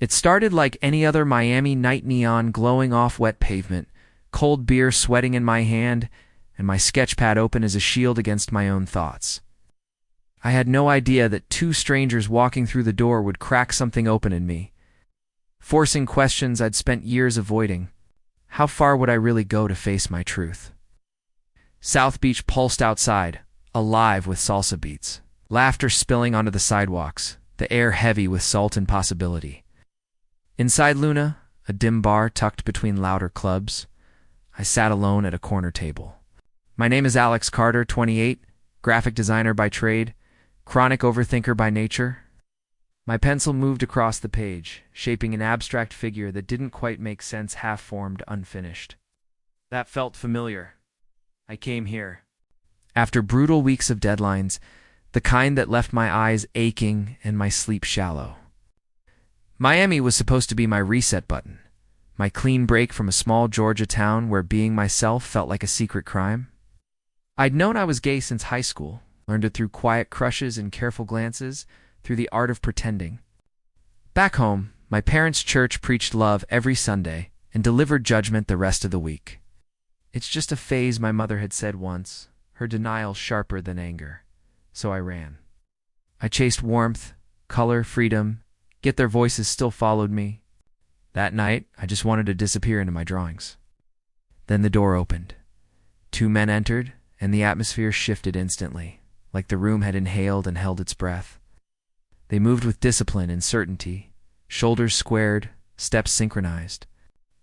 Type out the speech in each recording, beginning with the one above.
It started like any other Miami night, neon glowing off wet pavement, cold beer sweating in my hand, and my sketchpad open as a shield against my own thoughts. I had no idea that two strangers walking through the door would crack something open in me, forcing questions I'd spent years avoiding. How far would I really go to face my truth? South Beach pulsed outside, alive with salsa beats, laughter spilling onto the sidewalks, the air heavy with salt and possibility. Inside Luna, a dim bar tucked between louder clubs, I sat alone at a corner table. My name is Alex Carter, 28, graphic designer by trade, chronic overthinker by nature. My pencil moved across the page, shaping an abstract figure that didn't quite make sense, half-formed, unfinished. That felt familiar. I came here. After brutal weeks of deadlines, the kind that left my eyes aching and my sleep shallow. Miami was supposed to be my reset button, my clean break from a small Georgia town where being myself felt like a secret crime. I'd known I was gay since high school, learned it through quiet crushes and careful glances, through the art of pretending. Back home, my parents' church preached love every Sunday and delivered judgment the rest of the week. It's just a phase, my mother had said once, her denial sharper than anger. So I ran. I chased warmth, color, freedom, yet their voices still followed me. That night, I just wanted to disappear into my drawings. Then the door opened. Two men entered, and the atmosphere shifted instantly, like the room had inhaled and held its breath. They moved with discipline and certainty, shoulders squared, steps synchronized.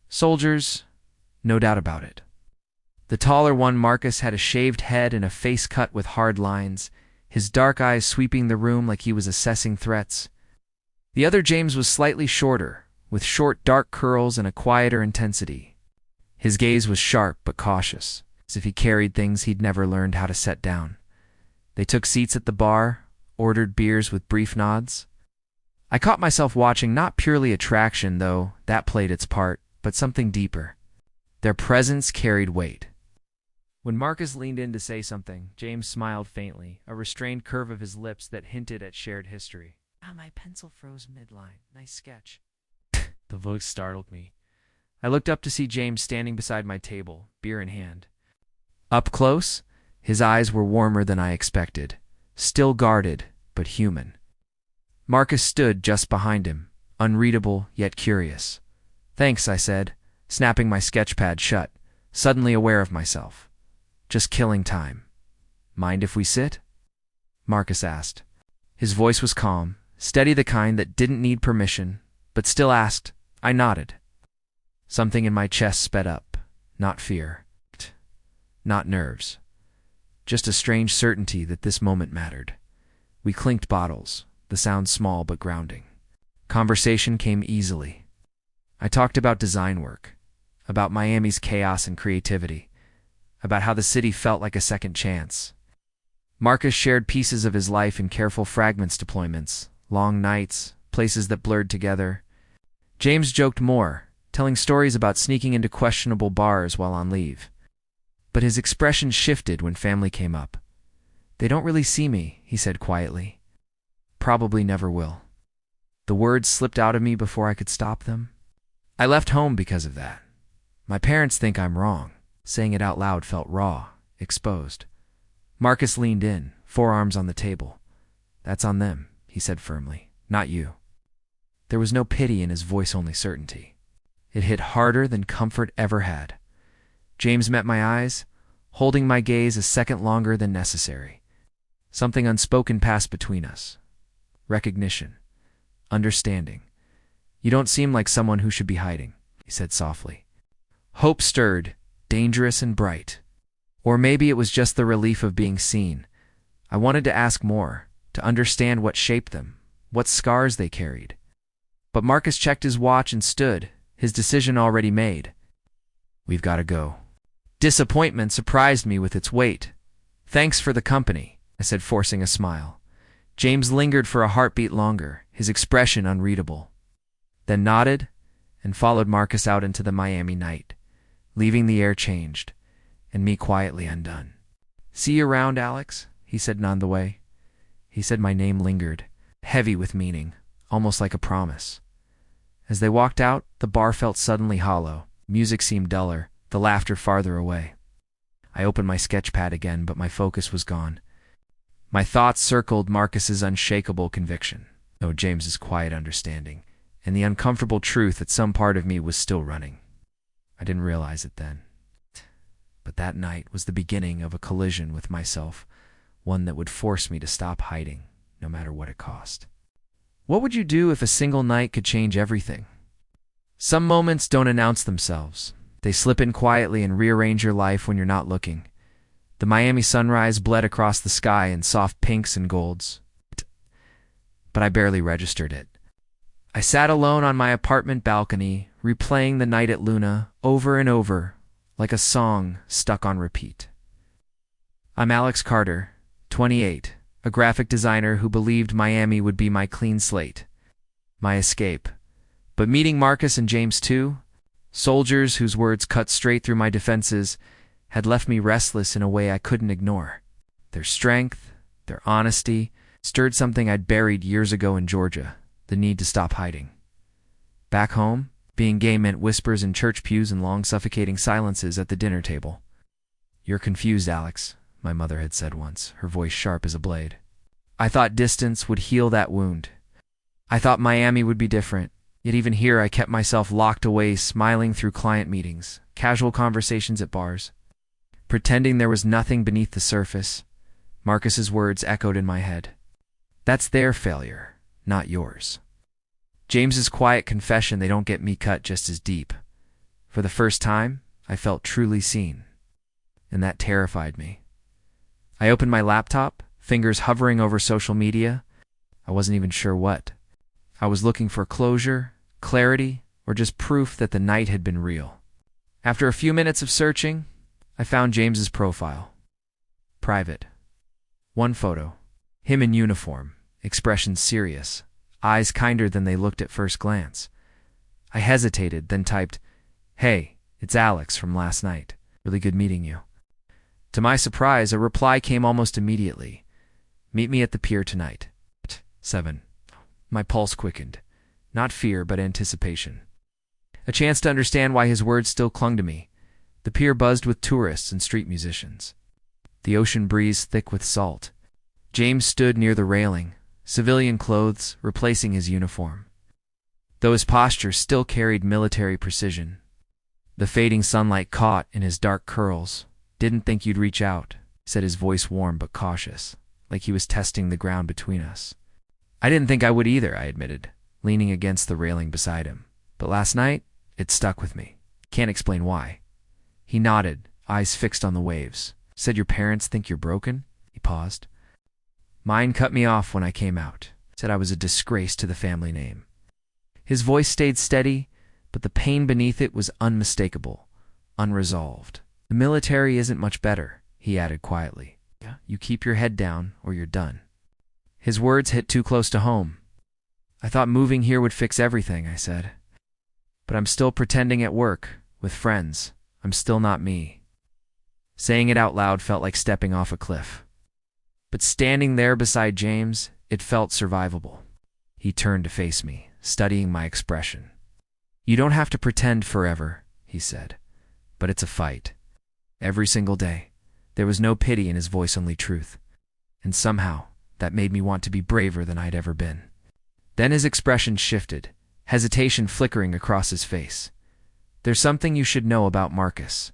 Soldiers, no doubt about it. The taller one, Marcus, had a shaved head and a face cut with hard lines, his dark eyes sweeping the room like he was assessing threats. The other, James, was slightly shorter, with short dark curls and a quieter intensity. His gaze was sharp but cautious, as if he carried things he'd never learned how to set down. They took seats at the bar, ordered beers with brief nods. I caught myself watching not purely attraction, though that played its part, but something deeper. Their presence carried weight. When Marcus leaned in to say something, James smiled faintly, a restrained curve of his lips that hinted at shared history. My pencil froze midline. Nice sketch. The voice startled me. I looked up to see James standing beside my table, beer in hand. Up close, his eyes were warmer than I expected, still guarded, but human. Marcus stood just behind him, unreadable yet curious. Thanks, I said, snapping my sketchpad shut, suddenly aware of myself. Just killing time. Mind if we sit? Marcus asked. His voice was calm, steady, the kind that didn't need permission, but still asked. I nodded. Something in my chest sped up. Not fear. Not nerves. Just a strange certainty that this moment mattered. We clinked bottles, the sound small but grounding. Conversation came easily. I talked about design work, about Miami's chaos and creativity, about how the city felt like a second chance. Marcus shared pieces of his life in careful fragments, deployments, long nights, places that blurred together. James joked more, telling stories about sneaking into questionable bars while on leave. But his expression shifted when family came up. They don't really see me, he said quietly. Probably never will. The words slipped out of me before I could stop them. I left home because of that. My parents think I'm wrong. Saying it out loud felt raw, exposed. Marcus leaned in, forearms on the table. That's on them, he said firmly, not you. There was no pity in his voice, only certainty. It hit harder than comfort ever had. James met my eyes, holding my gaze a second longer than necessary. Something unspoken passed between us. Recognition. Understanding. You don't seem like someone who should be hiding, he said softly. Hope stirred, dangerous and bright. Or maybe it was just the relief of being seen. I wanted to ask more, to understand what shaped them, what scars they carried. But Marcus checked his watch and stood, his decision already made. We've got to go. Disappointment surprised me with its weight. Thanks for the company, I said, forcing a smile. James lingered for a heartbeat longer, his expression unreadable. Then nodded and followed Marcus out into the Miami night, leaving the air changed, and me quietly undone. See you around, Alex, he said none the way. He said my name lingered, heavy with meaning, almost like a promise. As they walked out, the bar felt suddenly hollow. Music seemed duller, the laughter farther away. I opened my sketch pad again, but my focus was gone. My thoughts circled Marcus's unshakable conviction, James's quiet understanding, and the uncomfortable truth that some part of me was still running. I didn't realize it then. But that night was the beginning of a collision with myself, one that would force me to stop hiding, no matter what it cost. What would you do if a single night could change everything? Some moments don't announce themselves. They slip in quietly and rearrange your life when you're not looking. The Miami sunrise bled across the sky in soft pinks and golds. But I barely registered it. I sat alone on my apartment balcony, replaying the night at Luna over and over, like a song stuck on repeat. I'm Alex Carter, 28, a graphic designer who believed Miami would be my clean slate, my escape. But meeting Marcus and James too, soldiers whose words cut straight through my defenses, had left me restless in a way I couldn't ignore. Their strength, their honesty, stirred something I'd buried years ago in Georgia, the need to stop hiding. Back home, being gay meant whispers in church pews and long suffocating silences at the dinner table. "You're confused, Alex," my mother had said once, her voice sharp as a blade. I thought distance would heal that wound. I thought Miami would be different. Yet even here I kept myself locked away, smiling through client meetings, casual conversations at bars, pretending there was nothing beneath the surface. Marcus's words echoed in my head. That's their failure, not yours. James's quiet confession, they don't get me, cut just as deep. For the first time, I felt truly seen, and that terrified me. I opened my laptop, fingers hovering over social media. I wasn't even sure what. I was looking for closure, clarity, or just proof that the night had been real. After a few minutes of searching, I found James's profile. Private. One photo. Him in uniform, expression serious, eyes kinder than they looked at first glance. I hesitated, then typed, "Hey, it's Alex from last night. Really good meeting you." To my surprise, a reply came almost immediately. "Meet me at the pier tonight. 7. My pulse quickened. Not fear, but anticipation. A chance to understand why his words still clung to me. The pier buzzed with tourists and street musicians. The ocean breeze thick with salt. James stood near the railing, civilian clothes replacing his uniform. Though his posture still carried military precision. The fading sunlight caught in his dark curls. "Didn't think you'd reach out," said his voice warm but cautious, like he was testing the ground between us. "I didn't think I would either," I admitted, leaning against the railing beside him. "But last night, it stuck with me. Can't explain why." He nodded, eyes fixed on the waves. "Said your parents think you're broken?" He paused. "Mine cut me off when I came out. Said I was a disgrace to the family name." His voice stayed steady, but the pain beneath it was unmistakable, unresolved. "The military isn't much better," he added quietly. "You keep your head down or you're done." His words hit too close to home. "I thought moving here would fix everything," I said. "But I'm still pretending at work, with friends. I'm still not me." Saying it out loud felt like stepping off a cliff. But standing there beside James, it felt survivable. He turned to face me, studying my expression. "You don't have to pretend forever," he said. "But it's a fight. Every single day." There was no pity in his voice, only truth. And somehow, that made me want to be braver than I'd ever been. Then his expression shifted, hesitation flickering across his face. "There's something you should know about Marcus."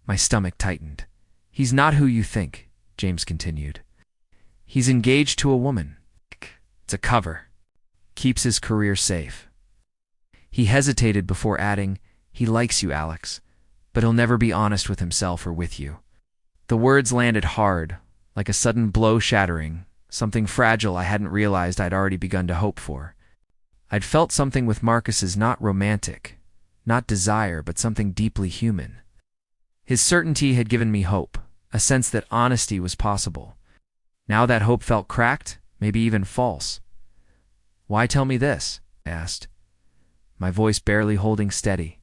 My stomach tightened. "He's not who you think," James continued. "He's engaged to a woman. It's a cover. Keeps his career safe." He hesitated before adding, "He likes you, Alex, but he'll never be honest with himself or with you." The words landed hard, like a sudden blow shattering, something fragile I hadn't realized I'd already begun to hope for. I'd felt something with Marcus's, not romantic, not desire, but something deeply human. His certainty had given me hope, a sense that honesty was possible. Now that hope felt cracked, maybe even false. "Why tell me this?" I asked, my voice barely holding steady.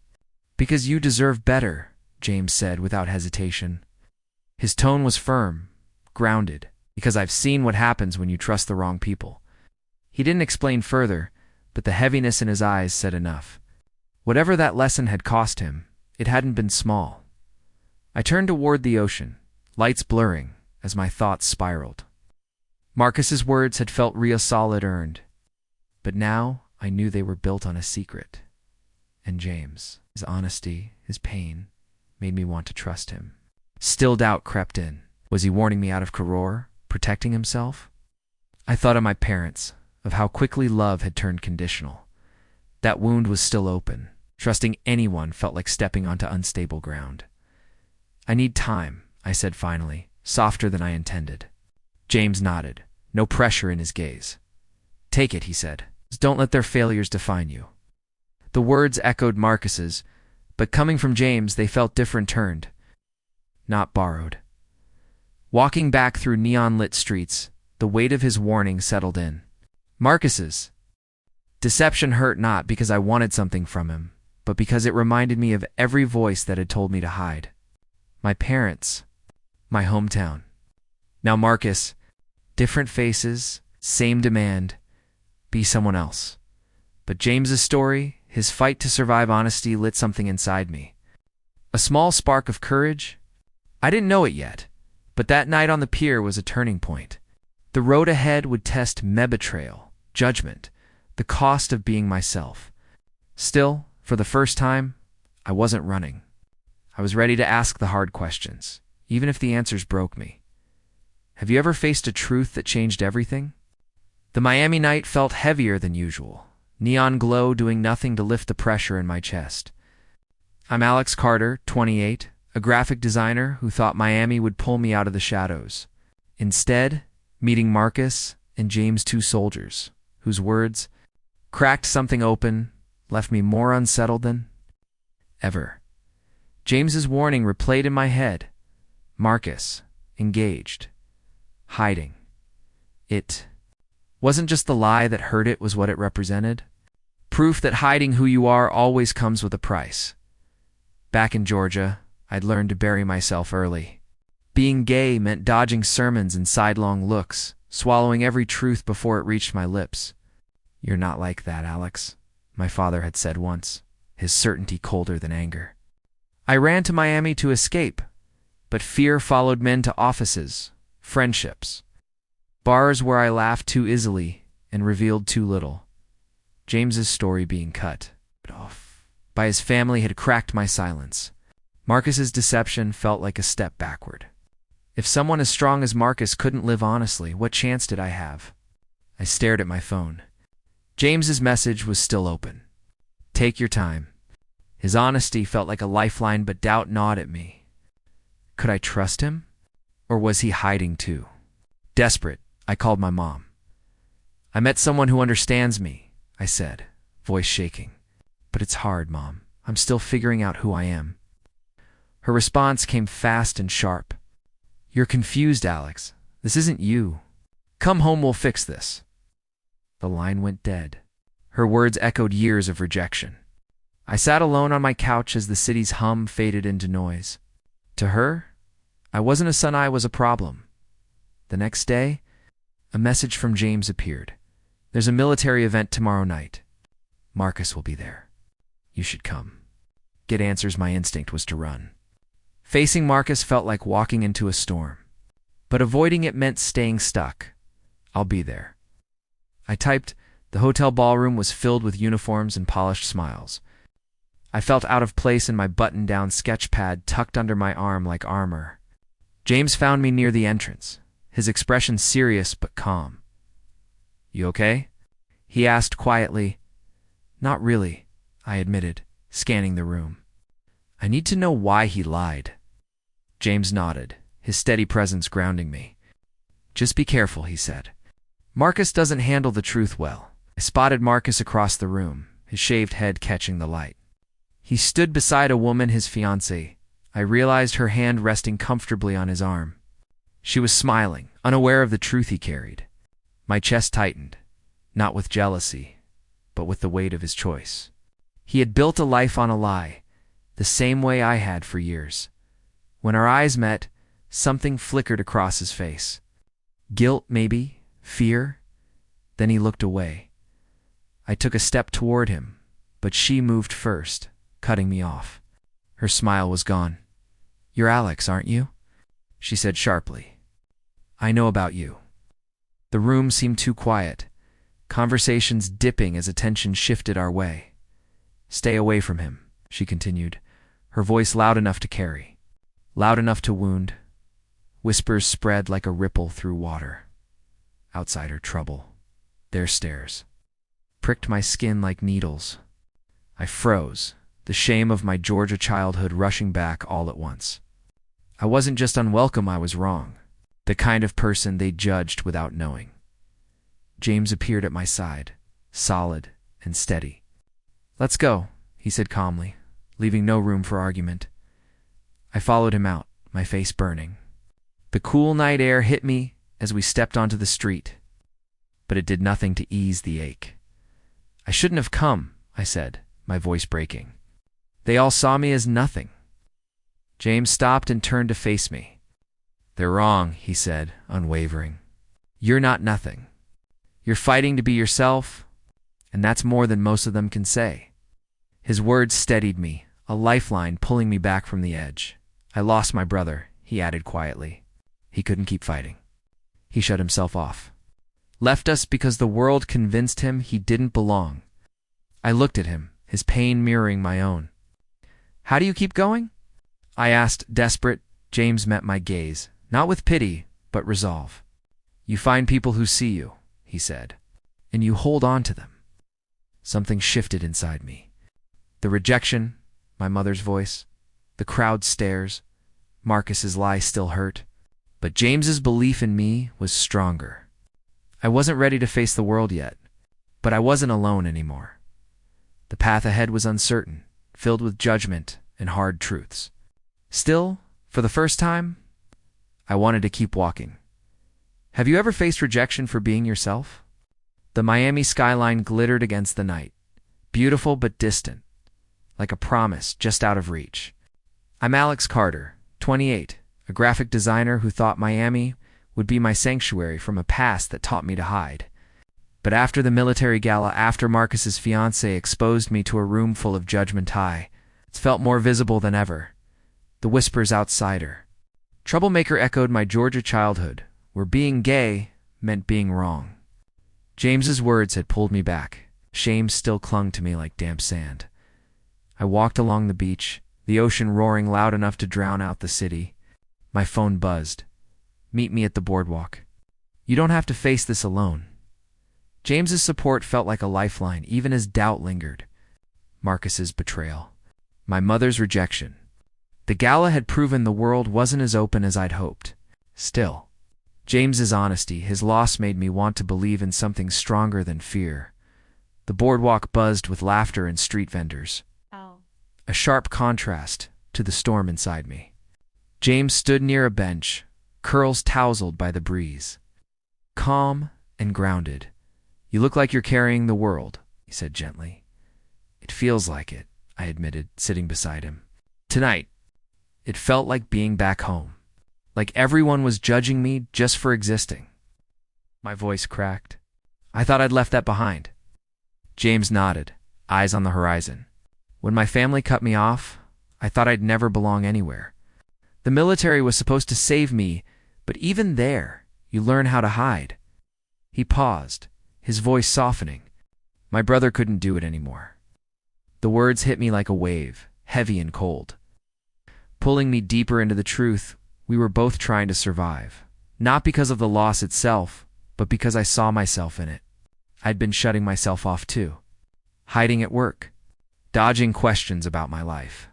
"Because you deserve better," James said without hesitation. His tone was firm, grounded, because I've seen what happens when you trust the wrong people. He didn't explain further, but the heaviness in his eyes said enough. Whatever that lesson had cost him, it hadn't been small. I turned toward the ocean, lights blurring as my thoughts spiraled. Marcus's words had felt real solid earned, but now I knew they were built on a secret. And James, his honesty, his pain, made me want to trust him. Still doubt crept in. Was he warning me out of Karor, protecting himself? I thought of my parents, of how quickly love had turned conditional. That wound was still open. Trusting anyone felt like stepping onto unstable ground. I need time, I said finally, softer than I intended. James nodded, no pressure in his gaze. Take it, he said. Don't let their failures define you. The words echoed Marcus's, but coming from James they felt different, turned, not borrowed. Walking back through neon-lit streets, the weight of his warning settled in. Marcus's deception hurt not because I wanted something from him, but because it reminded me of every voice that had told me to hide. My parents, my hometown. Now Marcus, different faces, same demand, be someone else. But James's story, his fight to survive honesty, lit something inside me. A small spark of courage? I didn't know it yet, but that night on the pier was a turning point. The road ahead would test my betrayal, judgment, the cost of being myself. Still, for the first time, I wasn't running. I was ready to ask the hard questions, even if the answers broke me. Have you ever faced a truth that changed everything? The Miami night felt heavier than usual, neon glow doing nothing to lift the pressure in my chest. I'm Alex Carter, 28, a graphic designer who thought Miami would pull me out of the shadows. Instead, meeting Marcus and James, two soldiers, whose words cracked something open, left me more unsettled than ever. James's warning replayed in my head. Marcus, engaged, hiding. It wasn't just the lie that hurt, it was what it represented. Proof that hiding who you are always comes with a price. Back in Georgia, I'd learned to bury myself early. Being gay meant dodging sermons and sidelong looks, swallowing every truth before it reached my lips. You're not like that, Alex, my father had said once, his certainty colder than anger. I ran to Miami to escape, but fear followed men to offices, friendships, bars where I laughed too easily and revealed too little. James's story being cut off by his family had cracked my silence. Marcus's deception felt like a step backward. If someone as strong as Marcus couldn't live honestly, what chance did I have? I stared at my phone. James's message was still open. Take your time. His honesty felt like a lifeline, but doubt gnawed at me. Could I trust him? Or was he hiding too? Desperate, I called my mom. I met someone who understands me, I said, voice shaking. But it's hard, Mom. I'm still figuring out who I am. Her response came fast and sharp. You're confused, Alex. This isn't you. Come home, we'll fix this. The line went dead. Her words echoed years of rejection. I sat alone on my couch as the city's hum faded into noise. To her, I wasn't a son, I was a problem. The next day, a message from James appeared. There's a military event tomorrow night. Marcus will be there. You should come. Get answers. My instinct was to run. Facing Marcus felt like walking into a storm, but avoiding it meant staying stuck. I'll be there. I typed. The hotel ballroom was filled with uniforms and polished smiles. I felt out of place in my button-down sketch pad tucked under my arm like armor. James found me near the entrance, his expression serious but calm. You okay? He asked quietly. Not really, I admitted, scanning the room. I need to know why he lied. James nodded, his steady presence grounding me. Just be careful, he said. Marcus doesn't handle the truth well. I spotted Marcus across the room, his shaved head catching the light. He stood beside a woman, his fiancée. I realized her hand resting comfortably on his arm. She was smiling, unaware of the truth he carried. My chest tightened, not with jealousy, but with the weight of his choice. He had built a life on a lie, the same way I had for years. When our eyes met, something flickered across his face. Guilt, maybe, fear. Then he looked away. I took a step toward him, but she moved first, cutting me off. Her smile was gone. "You're Alex, aren't you?" she said sharply. "I know about you." The room seemed too quiet, conversations dipping as attention shifted our way. "Stay away from him," she continued, her voice loud enough to carry, loud enough to wound. Whispers spread like a ripple through water. Outsider trouble. Their stares pricked my skin like needles. I froze, the shame of my Georgia childhood rushing back all at once. I wasn't just unwelcome, I was wrong. The kind of person they judged without knowing. James appeared at my side, solid and steady. "Let's go," he said calmly, leaving no room for argument. I followed him out, my face burning. The cool night air hit me as we stepped onto the street, but it did nothing to ease the ache. "I shouldn't have come," I said, my voice breaking. "They all saw me as nothing." James stopped and turned to face me. "They're wrong," he said, unwavering. "You're not nothing. You're fighting to be yourself, and that's more than most of them can say." His words steadied me, a lifeline pulling me back from the edge. "I lost my brother," he added quietly. "He couldn't keep fighting. He shut himself off. Left us because the world convinced him he didn't belong." I looked at him, his pain mirroring my own. "How do you keep going?" I asked, desperate. James met my gaze, not with pity, but resolve. "You find people who see you," he said, "and you hold on to them." Something shifted inside me. The rejection, my mother's voice, the crowd's stares, Marcus's lie still hurt. But James's belief in me was stronger. I wasn't ready to face the world yet, but I wasn't alone anymore. The path ahead was uncertain, filled with judgment and hard truths. Still, for the first time, I wanted to keep walking. Have you ever faced rejection for being yourself? The Miami skyline glittered against the night, beautiful but distant, like a promise just out of reach. I'm Alex Carter, 28, a graphic designer who thought Miami would be my sanctuary from a past that taught me to hide. But after the military gala, after Marcus's fiancée exposed me to a room full of judgment, it felt more visible than ever. The whispers outsider. Troublemaker echoed my Georgia childhood, where being gay meant being wrong. James's words had pulled me back. Shame still clung to me like damp sand. I walked along the beach, the ocean roaring loud enough to drown out the city. My phone buzzed. "Meet me at the boardwalk. You don't have to face this alone." James's support felt like a lifeline, even as doubt lingered. Marcus's betrayal. My mother's rejection. The gala had proven the world wasn't as open as I'd hoped. Still, James's honesty, his loss made me want to believe in something stronger than fear. The boardwalk buzzed with laughter and street vendors. A sharp contrast to the storm inside me. James stood near a bench, curls tousled by the breeze. Calm and grounded. "You look like you're carrying the world," he said gently. "It feels like it," I admitted, sitting beside him. Tonight, it felt like being back home. Like everyone was judging me just for existing. My voice cracked. "I thought I'd left that behind." James nodded, eyes on the horizon. "When my family cut me off, I thought I'd never belong anywhere. The military was supposed to save me, but even there, you learn how to hide." He paused, his voice softening. "My brother couldn't do it anymore." The words hit me like a wave, heavy and cold. Pulling me deeper into the truth, we were both trying to survive. Not because of the loss itself, but because I saw myself in it. I'd been shutting myself off too. Hiding at work. Dodging questions about my life.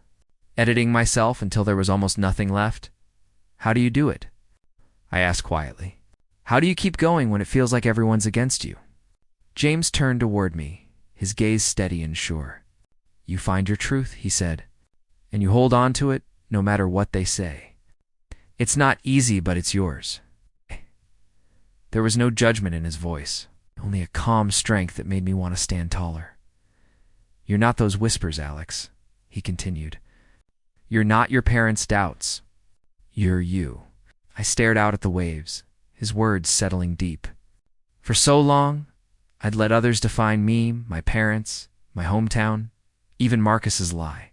Editing myself until there was almost nothing left. "How do you do it?" I asked quietly. "How do you keep going when it feels like everyone's against you?" James turned toward me, his gaze steady and sure. "You find your truth," he said, "and you hold on to it no matter what they say. It's not easy, but it's yours." There was no judgment in his voice, only a calm strength that made me want to stand taller. "You're not those whispers, Alex," he continued. "You're not your parents' doubts. You're you." I stared out at the waves, his words settling deep. For so long, I'd let others define me, my parents, my hometown, even Marcus's lie.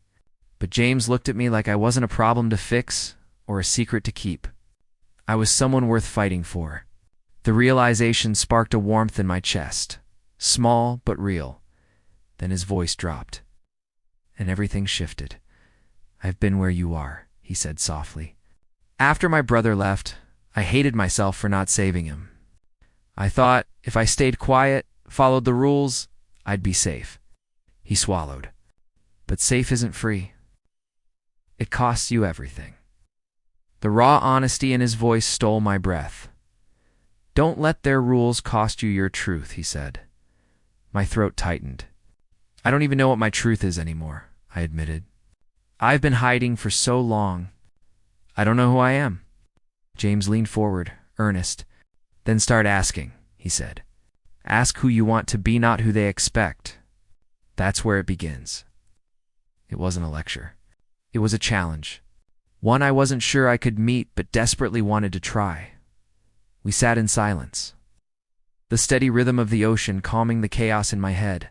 But James looked at me like I wasn't a problem to fix or a secret to keep. I was someone worth fighting for. The realization sparked a warmth in my chest, small but real. Then his voice dropped, and everything shifted. "I've been where you are," he said softly. "After my brother left, I hated myself for not saving him. I thought if I stayed quiet, followed the rules, I'd be safe." He swallowed. "But safe isn't free. It costs you everything." The raw honesty in his voice stole my breath. "Don't let their rules cost you your truth," he said. My throat tightened. "I don't even know what my truth is anymore," I admitted. "I've been hiding for so long. I don't know who I am." James leaned forward, earnest. "Then start asking," he said. "Ask who you want to be, not who they expect. That's where it begins." It wasn't a lecture. It was a challenge. One I wasn't sure I could meet, but desperately wanted to try. We sat in silence, the steady rhythm of the ocean calming the chaos in my head.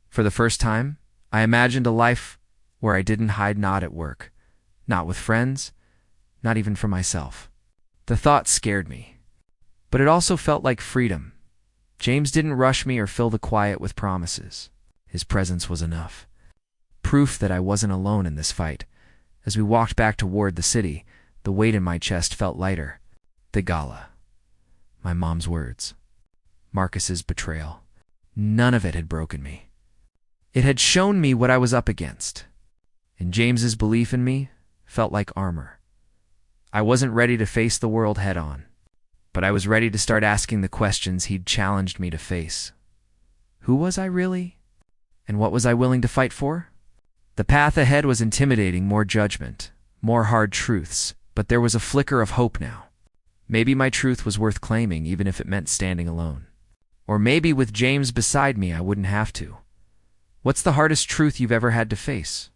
For the first time, I imagined a life where I didn't hide, not at work, not with friends, not even from myself. The thought scared me, but it also felt like freedom. James didn't rush me or fill the quiet with promises. His presence was enough. Proof that I wasn't alone in this fight. As we walked back toward the city, the weight in my chest felt lighter. The gala. My mom's words. Marcus's betrayal. None of it had broken me. It had shown me what I was up against. And James's belief in me felt like armor. I wasn't ready to face the world head on, but I was ready to start asking the questions he'd challenged me to face. Who was I really? And what was I willing to fight for? The path ahead was intimidating, more judgment, more hard truths, but there was a flicker of hope now. Maybe my truth was worth claiming, even if it meant standing alone. Or maybe with James beside me, I wouldn't have to. What's the hardest truth you've ever had to face?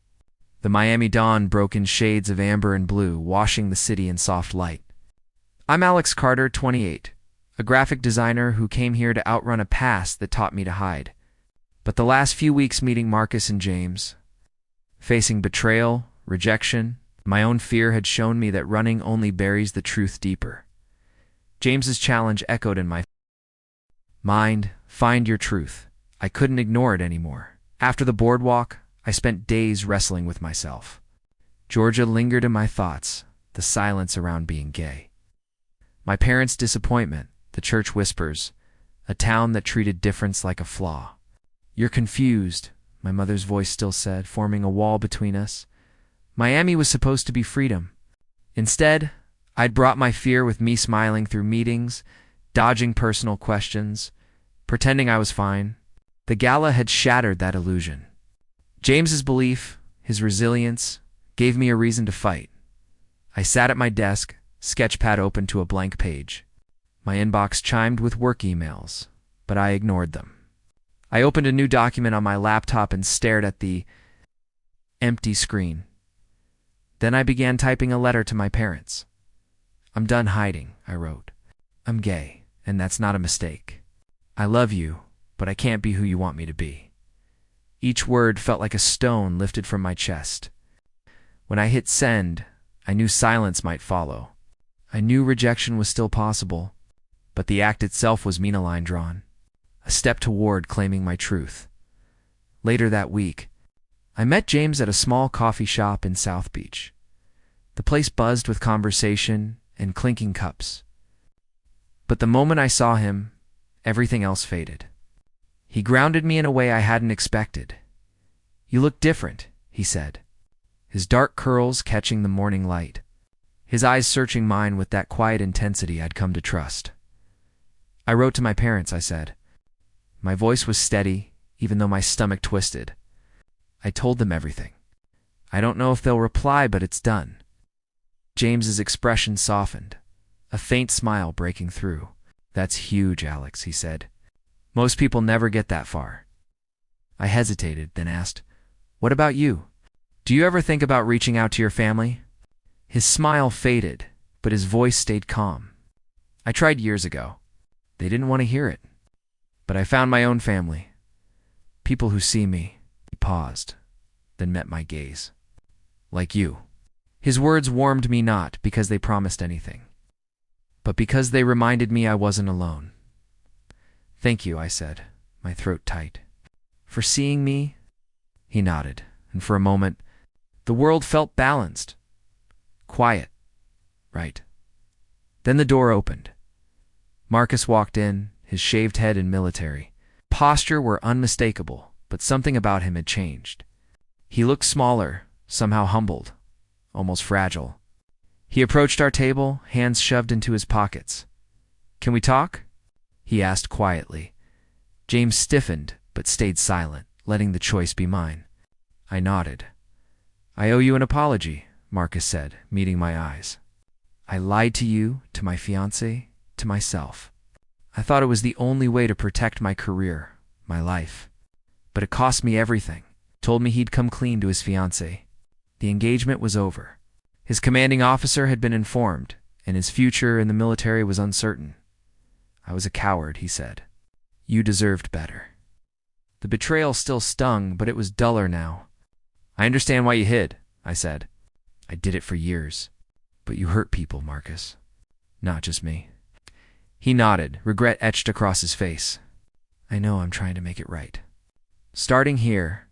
The Miami dawn broke in shades of amber and blue, washing the city in soft light. I'm Alex Carter, 28, a graphic designer who came here to outrun a past that taught me to hide. But the last few weeks meeting Marcus and James, facing betrayal, rejection, my own fear had shown me that running only buries the truth deeper. James's challenge echoed in my mind, find your truth. I couldn't ignore it anymore. After the boardwalk, I spent days wrestling with myself. Georgia lingered in my thoughts, the silence around being gay. My parents' disappointment, the church whispers, a town that treated difference like a flaw. You're confused, my mother's voice still said, forming a wall between us. Miami was supposed to be freedom. Instead, I'd brought my fear with me, smiling through meetings, dodging personal questions, pretending I was fine. The gala had shattered that illusion. James's belief, his resilience, gave me a reason to fight. I sat at my desk, sketchpad open to a blank page. My inbox chimed with work emails, but I ignored them. I opened a new document on my laptop and stared at the empty screen. Then I began typing a letter to my parents. I'm done hiding, I wrote. I'm gay, and that's not a mistake. I love you, but I can't be who you want me to be. Each word felt like a stone lifted from my chest. When I hit send, I knew silence might follow. I knew rejection was still possible, but the act itself was mean, a line drawn, a step toward claiming my truth. Later that week, I met James at a small coffee shop in South Beach. The place buzzed with conversation and clinking cups. But the moment I saw him, everything else faded. He grounded me in a way I hadn't expected. You look different, he said, his dark curls catching the morning light, his eyes searching mine with that quiet intensity I'd come to trust. I wrote to my parents, I said. My voice was steady, even though my stomach twisted. I told them everything. I don't know if they'll reply, but it's done. James's expression softened, a faint smile breaking through. That's huge, Alex, he said. Most people never get that far. I hesitated, then asked, what about you? Do you ever think about reaching out to your family? His smile faded, but his voice stayed calm. I tried years ago. They didn't want to hear it. But I found my own family. People who see me. He paused, then met my gaze. Like you. His words warmed me not because they promised anything, but because they reminded me I wasn't alone. Thank you, I said, my throat tight. For seeing me? He nodded, and for a moment, the world felt balanced. Quiet. Right. Then the door opened. Marcus walked in, his shaved head and military. Posture were unmistakable, but something about him had changed. He looked smaller, somehow humbled, almost fragile. He approached our table, hands shoved into his pockets. "Can we talk?" he asked quietly. James stiffened, but stayed silent, letting the choice be mine. I nodded. "I owe you an apology," Marcus said, meeting my eyes. "I lied to you, to my fiancé, to myself. I thought it was the only way to protect my career, my life. But it cost me everything." Told me he'd come clean to his fiancée. The engagement was over. His commanding officer had been informed, and his future in the military was uncertain. "I was a coward," he said. "You deserved better." The betrayal still stung, but it was duller now. "I understand why you hid," I said. "I did it for years. But you hurt people, Marcus. Not just me." He nodded, regret etched across his face. "I know I'm trying to make it right." Starting here,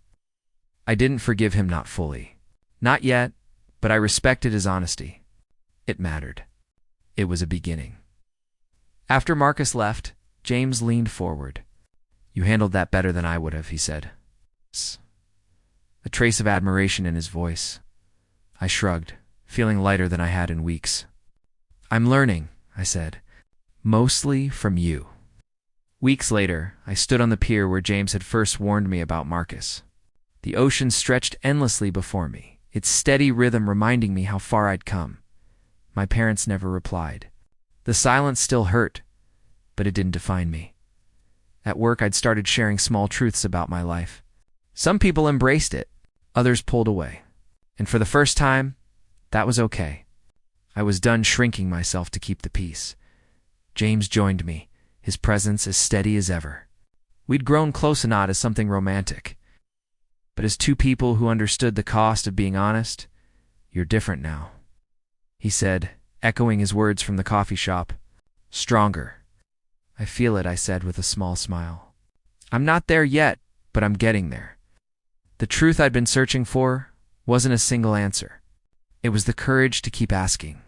I didn't forgive him, not fully. Not yet, but I respected his honesty. It mattered. It was a beginning. After Marcus left, James leaned forward. "You handled that better than I would have," he said. A trace of admiration in his voice. I shrugged, feeling lighter than I had in weeks. "I'm learning," I said. "Mostly from you." Weeks later, I stood on the pier where James had first warned me about Marcus. The ocean stretched endlessly before me, its steady rhythm reminding me how far I'd come. My parents never replied. The silence still hurt, but it didn't define me. At work, I'd started sharing small truths about my life. Some people embraced it, others pulled away. And for the first time, that was okay. I was done shrinking myself to keep the peace. James joined me, his presence as steady as ever. We'd grown close not as something romantic, but as two people who understood the cost of being honest. "You're different now," he said, echoing his words from the coffee shop. "Stronger." "I feel it," I said with a small smile. "I'm not there yet, but I'm getting there." The truth I'd been searching for wasn't a single answer. It was the courage to keep asking.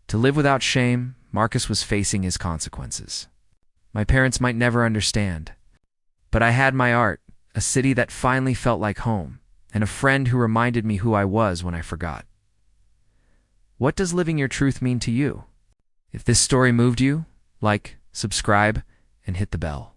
To live without shame, Marcus was facing his consequences. My parents might never understand, but I had my art, a city that finally felt like home, and a friend who reminded me who I was when I forgot. What does living your truth mean to you? If this story moved you, like, subscribe, and hit the bell.